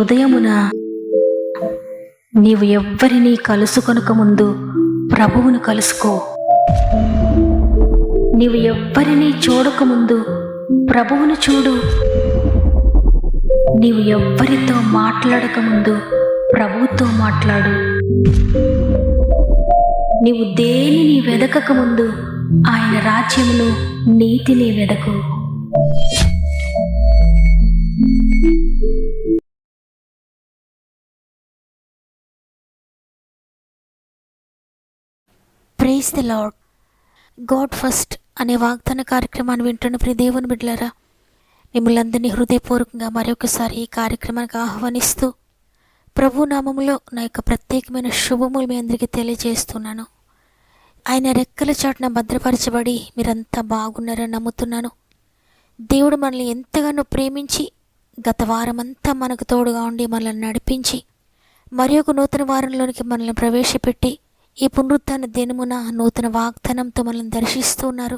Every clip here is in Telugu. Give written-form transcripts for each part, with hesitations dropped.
ఉదయమున నీవు ఎవ్వరినీ కలుసుకొనక ముందు ప్రభువును కలుసుకో. నీవు ఎవ్వరినీ చూడకముందు ప్రభువును చూడు. నీవు ఎవ్వరితో మాట్లాడకముందు ప్రభువుతో మాట్లాడు. నీవు దేనిని వెదకకముందు ఆయన రాజ్యమును నీతిని వెదకు. Praise the Lord. God first అనే వాగ్దాన కార్యక్రమాన్ని వింటున్న ప్రియ దేవుని బిడ్డలారా, మిమ్మల్ని అందరినీ హృదయపూర్వకంగా మరొకసారి ఈ కార్యక్రమానికి ఆహ్వానిస్తూ ప్రభు నామములో నా యొక్క ప్రత్యేకమైన శుభములు మీ అందరికీ తెలియజేస్తున్నాను. ఆయన రెక్కల చాటున భద్రపరచబడి మీరంతా బాగున్నారని నమ్ముతున్నాను. దేవుడు మనల్ని ఎంతగానో ప్రేమించి గత వారమంతా మనకు తోడుగా ఉండి మనల్ని నడిపించి మరి ఒక నూతన వారంలోనికి మనల్ని ప్రవేశపెట్టి ఈ పునరుత్థాన దినమున నూతన వాగ్దానంతో మనల్ని దర్శిస్తూ ఉన్నారు.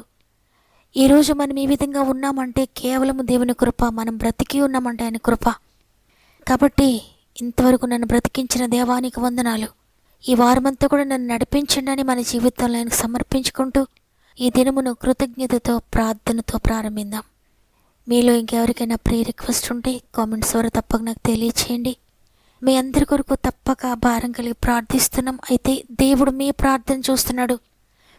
ఈరోజు మనం ఈ విధంగా ఉన్నామంటే కేవలం దేవుని కృప. మనం బ్రతికి ఉన్నామంటే ఆయన కృప. కాబట్టి ఇంతవరకు నన్ను బ్రతికించిన దేవానికి వందనాలు. ఈ వారమంతా కూడా నన్ను నడిపించండి అని మన జీవితంలో ఆయనకు సమర్పించుకుంటూ ఈ దినమును కృతజ్ఞతతో ప్రార్థనతో ప్రారంభిద్దాం. మీలో ఇంకెవరికైనా ప్రే రిక్వెస్ట్ ఉంటే కామెంట్స్ ద్వారా తప్పక నాకు తెలియచేయండి. మీ అందరి కొరకు తప్పక భారం కలిగి ప్రార్థిస్తున్నాం. అయితే దేవుడు మీ ప్రార్థన చూస్తున్నాడు,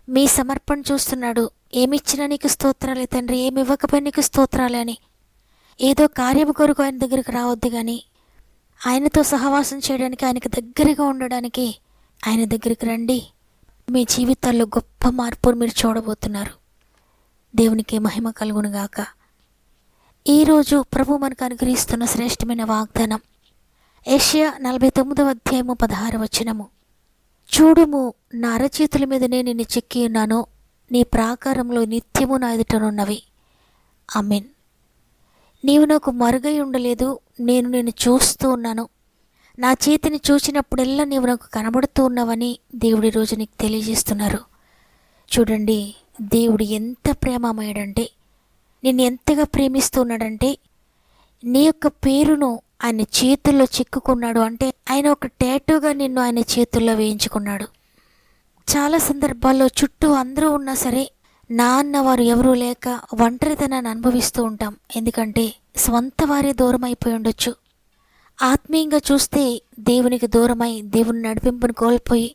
మీ సమర్పణ చూస్తున్నాడు. ఏమిచ్చినా నీకు స్తోత్రాలే తండ్రి, ఏమి ఇవ్వకపోయినా నీకు స్తోత్రాలే అని ఏదో కార్యము కొరకు ఆయన దగ్గరికి రావద్దు, కానీ ఆయనతో సహవాసం చేయడానికి, ఆయనకు దగ్గరగా ఉండడానికి ఆయన దగ్గరికి రండి. మీ జీవితాల్లో గొప్ప మార్పును మీరు చూడబోతున్నారు. దేవునికి మహిమ కలుగునుగాక. ఈరోజు ప్రభు మనకు అనుగ్రహిస్తున్న శ్రేష్టమైన వాగ్దానం యెషయా 49వ అధ్యాయము 16వ వచనము. చూడుము, నా అరచేతుల మీదనే నిన్ను చెక్కి ఉన్నాను, నీ ప్రాకారంలో నిత్యము నా ఎదుటనున్నవి. ఆమేన్. నీవు నాకు మరుగై ఉండలేదు, నేను నిన్ను చూస్తూ ఉన్నాను. నా చేతిని చూచినప్పుడల్లా నీవు నాకు కనబడుతూ ఉన్నావని దేవుడి రోజు నీకు తెలియజేస్తున్నారు. చూడండి, దేవుడు ఎంత ప్రేమమయుడంటే, నిన్ను ఎంతగా ప్రేమిస్తూ ఉన్నాడంటే నీ యొక్క పేరును ఆయన చేతుల్లో చిక్కుకున్నాడు. అంటే ఆయన ఒక టాటూగా నిన్ను ఆయన చేతుల్లో వేయించుకున్నాడు. చాలా సందర్భాల్లో చుట్టూ అందరూ ఉన్నా సరే నా అన్నవారు ఎవరూ లేక ఒంటరితనాన్ని అనుభవిస్తూ ఉంటాం. ఎందుకంటే స్వంత వారే దూరం అయిపోయి ఉండొచ్చు. ఆత్మీయంగా చూస్తే దేవునికి దూరమై దేవుని నడిపింపుని కోల్పోయి,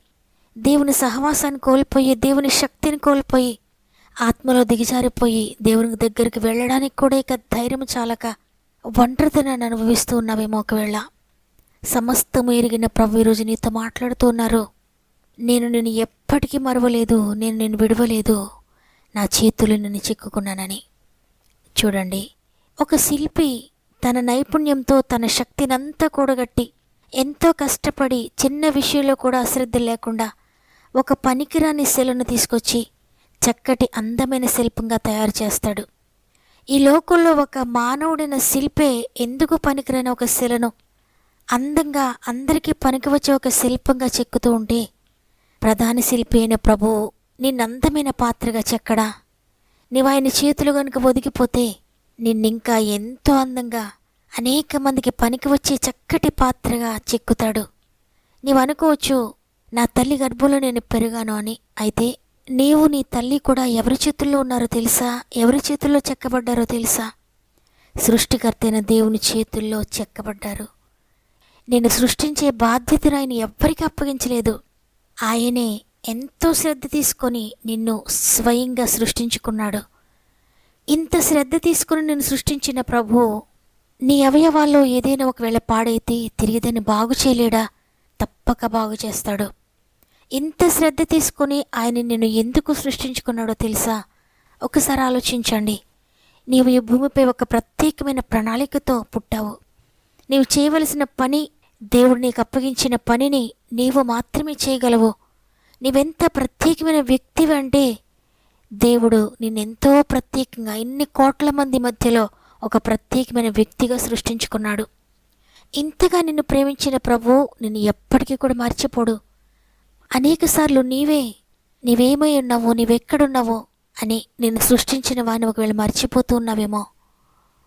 దేవుని సహవాసాన్ని కోల్పోయి, దేవుని శక్తిని కోల్పోయి, ఆత్మలో దిగజారిపోయి దేవుని దగ్గరికి వెళ్ళడానికి కూడా ఇక ధైర్యం చాలక ఒంటరితనాన్ని అనుభవిస్తూ ఉన్నావేమో. ఒకవేళ సమస్తము ఎరిగిన ప్రభు ఈరోజు నీతో మాట్లాడుతూ ఉన్నారు. నేను నిన్ను ఎప్పటికీ మరవలేదు, నేను నిన్ను విడవలేదు, నా చేతులు నిన్ను చిక్కుకున్నానని. చూడండి, ఒక శిల్పి తన నైపుణ్యంతో తన శక్తినంతా కూడగట్టి ఎంతో కష్టపడి చిన్న విషయంలో కూడా అశ్రద్ధ లేకుండా ఒక పనికిరాని శిలను తీసుకొచ్చి చక్కటి అందమైన శిల్పంగా తయారు చేస్తాడు. ఈ లోకంలో ఒక మానవుడైన శిల్పే ఎందుకు పనికిరాని ఒక శిలను అందంగా అందరికీ పనికి వచ్చే ఒక శిల్పంగా చెక్కుతూ ఉంటే, ప్రధాన శిల్పి అయిన ప్రభువు నిన్నందమైన పాత్రగా చెక్కడా? నీవు ఆయన చేతులు కనుక ఒదిగిపోతే నిన్నింకా ఎంతో అందంగా అనేక మందికి పనికి వచ్చే చక్కటి పాత్రగా చెక్కుతాడు. నీవు అనుకోవచ్చు, నా తల్లి గర్భంలో నేను పెరిగాను అని. అయితే నీవు నీ తల్లి కూడా ఎవరి చేతుల్లో ఉన్నారో తెలుసా? ఎవరి చేతుల్లో చెక్కబడ్డారో తెలుసా? సృష్టికర్త అయిన దేవుని చేతుల్లో చెక్కబడ్డారు. నేను సృష్టించే బాధ్యతను ఆయన ఎవ్వరికీ అప్పగించలేదు. ఆయనే ఎంతో శ్రద్ధ తీసుకొని నిన్ను స్వయంగా సృష్టించుకున్నాడు. ఇంత శ్రద్ధ తీసుకుని నిన్ను సృష్టించిన ప్రభువు నీ అవయవాల్లో ఏదైనా ఒకవేళ పాడైతే తిరిగి దాన్ని బాగు చేయలేడా? తప్పక బాగు చేస్తాడు. ఇంత శ్రద్ధ తీసుకుని ఆయన నిన్ను ఎందుకు సృష్టించుకున్నాడో తెలుసా? ఒకసారి ఆలోచించండి. నీవు ఈ భూమిపై ఒక ప్రత్యేకమైన ప్రణాళికతో పుట్టావు. నీవు చేయవలసిన పని, దేవుడు నీకు అప్పగించిన పనిని నీవు మాత్రమే చేయగలవు. నీవెంత ప్రత్యేకమైన వ్యక్తివి అంటే దేవుడు నిన్నెంతో ప్రత్యేకంగా ఇన్ని కోట్ల మంది మధ్యలో ఒక ప్రత్యేకమైన వ్యక్తిగా సృష్టించుకున్నాడు. ఇంతగా నిన్ను ప్రేమించిన ప్రభువు నిన్ను ఎప్పటికీ కూడా మర్చిపోడు. అనేకసార్లు నీవేమై ఉన్నావో, నీవెక్కడున్నావో అని నిన్ను సృష్టించిన వాడిని ఒకవేళ మర్చిపోతూ ఉన్నావేమో.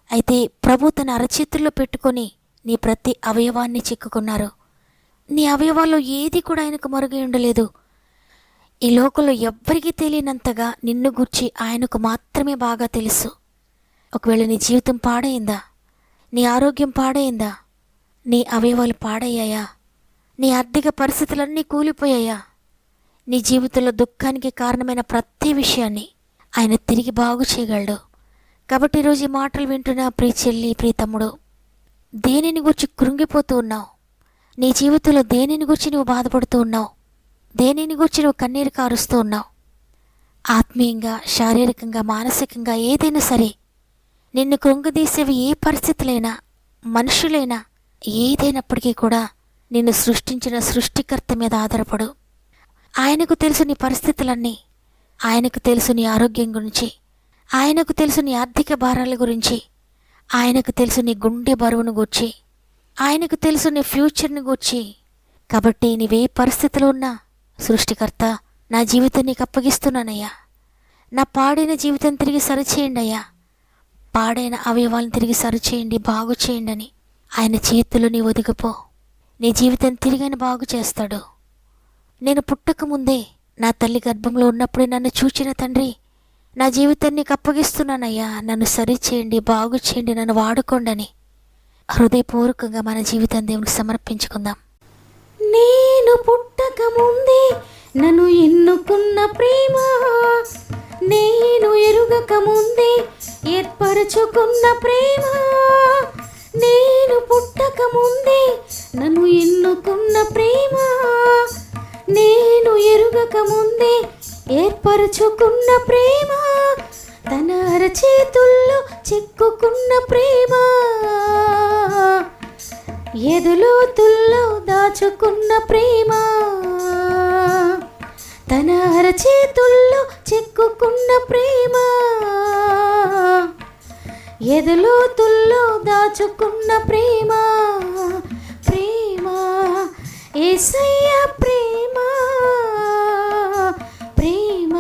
అయితే ప్రభు తన అరచేతుల్లో పెట్టుకొని నీ ప్రతి అవయవాన్ని చిక్కుకున్నారు. నీ అవయవాల్లో ఏది కూడా ఆయనకు మరుగై ఉండలేదు. ఈ లోకంలో ఎవ్వరికీ తెలియనంతగా నిన్ను గూర్చి ఆయనకు మాత్రమే బాగా తెలుసు. ఒకవేళ నీ జీవితం పాడైందా? నీ ఆరోగ్యం పాడైందా? నీ అవయవాలు పాడయ్యాయా? నీ ఆర్థిక పరిస్థితులన్నీ కూలిపోయాయా? నీ జీవితంలో దుఃఖానికి కారణమైన ప్రతి విషయాన్ని ఆయన తిరిగి బాగు చేయగలడు. కాబట్టి ఈరోజు ఈ మాటలు వింటున్న ప్రియ చెల్లి, ప్రియ తమ్ముడు, దేనిని గురించి కృంగిపోతూ ఉన్నావు? నీ జీవితంలో దేనిని గురించి నువ్వు బాధపడుతూ ఉన్నావు? దేనిని గురించి నువ్వు కన్నీరు కారుస్తూ ఉన్నావు? ఆత్మీయంగా, శారీరకంగా, మానసికంగా ఏదైనా సరే నిన్ను కృంగదీసేవి ఏ పరిస్థితులైనా, మనుషులైనా, ఏదైనప్పటికీ కూడా నిన్ను సృష్టించిన సృష్టికర్త మీద ఆధారపడు. ఆయనకు తెలుసు నీ పరిస్థితులన్నీ. ఆయనకు తెలుసు నీ ఆరోగ్యం గురించి. ఆయనకు తెలుసు నీ ఆర్థిక భారాల గురించి. ఆయనకు తెలుసు నీ గుండె బరువును గూర్చి. ఆయనకు తెలుసు నీ ఫ్యూచర్ని గూర్చి. కాబట్టి నీవే పరిస్థితిలో ఉన్నా, సృష్టికర్త, నా జీవితం నీకు అప్పగిస్తున్నానయ్యా. నా పాడైన జీవితం తిరిగి సరిచేయండి అయ్యా. పాడైన అవయవాలను తిరిగి సరిచేయండి, బాగు చేయండి అని ఆయన చేతుల్లో నీ ఒదిగిపో. నీ జీవితం తిరిగి ఆయన బాగు చేస్తాడు. నేను పుట్టకముందే నా తల్లి గర్భంలో ఉన్నప్పుడే నన్ను చూచిన తండ్రి, నా జీవితాన్ని నీకు అప్పగిస్తున్నానయ్యా, నన్ను సరిచేయండి, బాగు చేయండి, నన్ను వాడుకోండి అని హృదయపూర్వకంగా మన జీవితం దేవునికి సమర్పించుకుందాం. నేను పుట్టకముందే నన్ను ఎన్నుకున్న ప్రేమ, నేను ఎరుగక ముందే ఏర్పరచుకున్న ప్రేమ. నేను పుట్టకముందే నన్ను ఎన్నుకున్న ప్రేమ, నేను ఎరుగక ముందే ఏర్పరచుకున్న ప్రేమ. తన అరచేతుల్లో చిక్కుకున్న ప్రేమ, ఎదులోతుల్లో దాచుకున్న ప్రేమ. తన అరచేతుల్లో చిక్కుకున్న ప్రేమ, ఎదులోతుల్లో దాచుకున్న ప్రేమ. ప్రేమ, యేసయ్య ప్రేమ, ప్రేమ,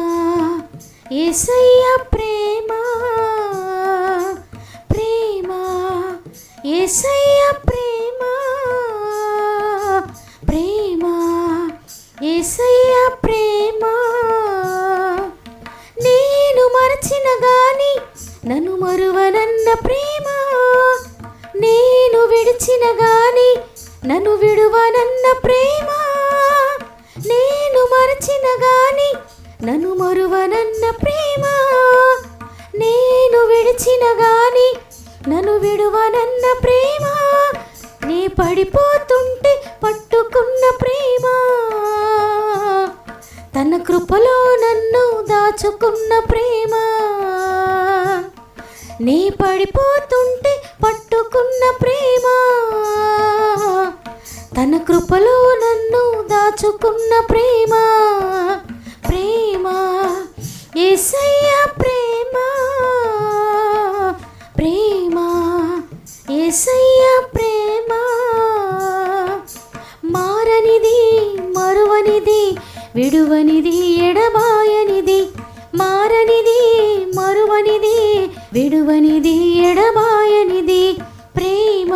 యేసయ్య ప్రేమ, ప్రేమ, యేసయ్య ప్రేమ, ప్రేమ, యేసయ్య ప్రేమ. నేను మరచిన గాని నన్ను మరువనన్న ప్రేమ, నేను విడిచిన గాని నన్ను విడువనన్న ప్రేమ. నేను మరచిన గాని నన్ను మరువనన్న ప్రేమ, నేను విడిచిన గాని నన్ను విడువనన్న ప్రేమ. నీ పడిపోతుంటే పట్టుకున్న ప్రేమ, తన కృపలో నన్ను దాచుకున్న ప్రేమ. నీ పడిపోతుంటే పట్టుకున్న ప్రేమ, తన కృపలో నన్ను దాచుకున్న ప్రేమ. ప్రేమ, యేసయ్య ప్రేమ, ప్రేమ, యేసయ్య ప్రేమ. మారనిది, మరువనిది, విడువనిది, ఎడబాయనిది. మారనిది, మరువనిది, విడువనిది, ఎడబాయనిది. ప్రేమ,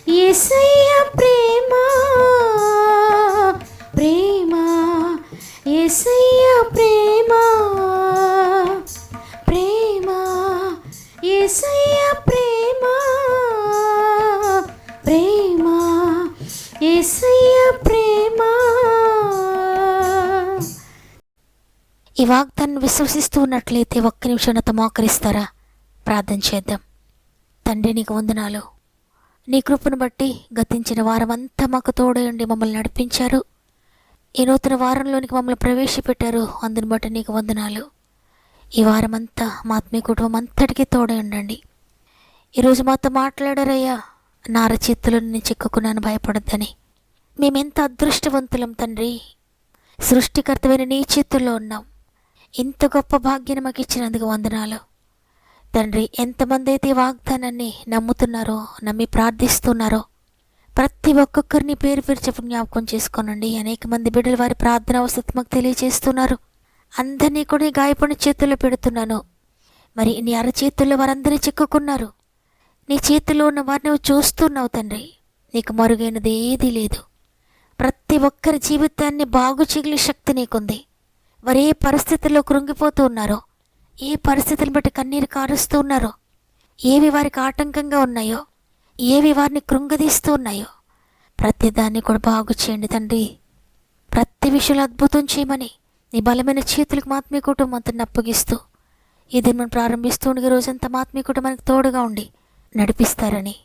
యేసయ్య ప్రేమ, ప్రేమ, యేసయ్య ప్రేమ, ప్రేమ, యేసయ్య ప్రేమ, ప్రేమ, యేసయ్య ప్రేమ. ఈ వాగ్దాన్ని విశ్వసిస్తూ ఉన్నట్లయితే ఒక్క నిమిషం నాతో మోకరిస్తారా? ప్రార్థన చేద్దాం. తండ్రి, నీకు వందనాలు. నీ కృపను బట్టి గతించిన వారమంతా మాకు తోడై ఉండి మమ్మల్ని నడిపించారు. ఈ నూతన వారంలోనికి మమ్మల్ని ప్రవేశపెట్టారు. అందుని బట్టి నీకు వందనాలు. ఈ వారమంతా మా ఆత్మీయ కుటుంబం అంతటికీ తోడై ఉండండి. ఈరోజు మాతో మాట్లాడారయ్యా. నా అరచేతుల్లో నేను చిక్కుకున్నాను, భయపడొద్దని. మేమెంత అదృష్టవంతులం తండ్రి. సృష్టికర్తమైన నీ చేతుల్లో ఉన్నాం. ఇంత గొప్ప భాగ్యాన్ని మాకు ఇచ్చినందుకు వందనాలు తండ్రి. ఎంతమంది అయితే వాగ్దానాన్ని నమ్ముతున్నారో, నమ్మి ప్రార్థిస్తున్నారో, ప్రతి ఒక్కొక్కరిని పేరు పేరు చెప్పి జ్ఞాపకం చేసుకోనండి. అనేక మంది బిడ్డలు వారి ప్రార్థన అవసరం మాకు తెలియజేస్తున్నారు. అందరినీ కూడా గాయపడిన చేతుల్లో పెడుతున్నాను. మరి నీ అరచేతుల్లో వారందరూ చిక్కుకున్నారు. నీ చేతిలో ఉన్న వారిని నువ్వు చూస్తున్నావు తండ్రి. నీకు మరుగైనది ఏదీ లేదు. ప్రతి ఒక్కరి జీవితాన్ని బాగు చేయగలిగే శక్తి నీకుంది. వారు ఏ పరిస్థితుల్లో కృంగిపోతూ ఉన్నారో, ఏ పరిస్థితులను బట్టి కన్నీరు కారుస్తూ ఉన్నారో, ఏవి వారికి ఆటంకంగా ఉన్నాయో, ఏవి వారిని కృంగదీస్తూ ఉన్నాయో ప్రతి దాన్ని కూడా బాగు చేయండి తండ్రి. ప్రతి విషయంలో అద్భుతం చేయమని నీ బలమైన చేతులకు ఆత్మీయ కుటుంబంతో అప్పగిస్తూ ఇది మనం ప్రారంభిస్తూ ఉండే రోజంతా ఆత్మీయ కుటుంబానికి తోడుగా ఉండి నడిపిస్తారని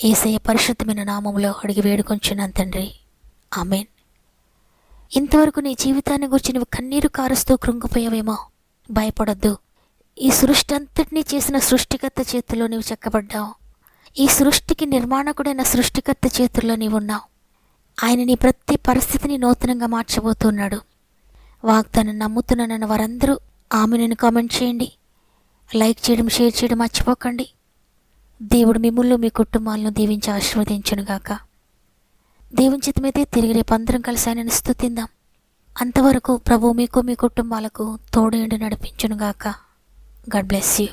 యేసయ్య పరిశుద్ధమైన నామములో అడిగి వేడుకొంచున్నాను తండ్రి. ఆమేన్. ఇంతవరకు నీ జీవితాన్ని గురించి నువ్వు కన్నీరు కారుస్తూ కృంగిపోయావేమో, భయపడొద్దు. ఈ సృష్టి అంతటినీ చేసిన సృష్టికర్త చేతుల్లో నీవు చెక్కబడ్డావు. ఈ సృష్టికి నిర్మాణకుడైన సృష్టికర్త చేతుల్లో నీవు ఉన్నావు. ఆయన నీ ప్రతి పరిస్థితిని నూతనంగా మార్చబోతున్నాడు. వాగ్దానం నమ్ముతున్నానన్న వారందరూ ఆమెను కామెంట్ చేయండి. లైక్ చేయడం, షేర్ చేయడం మర్చిపోకండి. దేవుడు మిమ్మల్ని మీ కుటుంబాలను దీవించి ఆశీర్వదించునుగాక. దేవుని చిత్తమైతే తిరిగి రేపు అందరం కలిసి ఆయనను స్తుతిందాం. అంతవరకు ప్రభు మీకు మీ కుటుంబాలకు తోడేండి నడిపించునుగాక. God bless you.